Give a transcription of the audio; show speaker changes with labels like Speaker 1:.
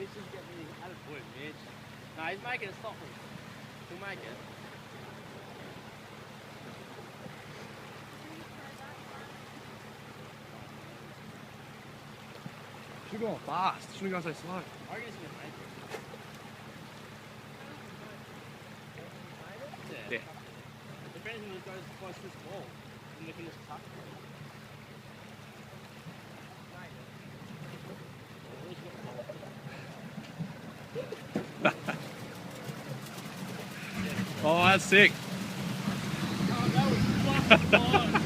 Speaker 1: Mitch is getting me out of wood, Mitch. Nah, he's making it stop him. He'll make it.
Speaker 2: Should have gone fast. Shouldn't have gone so slow.
Speaker 1: I reckon he's gonna make it.
Speaker 2: Yeah.
Speaker 1: If anything, it goes close to this wall, and we can just tuck it.
Speaker 2: Oh, that's sick.
Speaker 1: Oh, that was fucking close.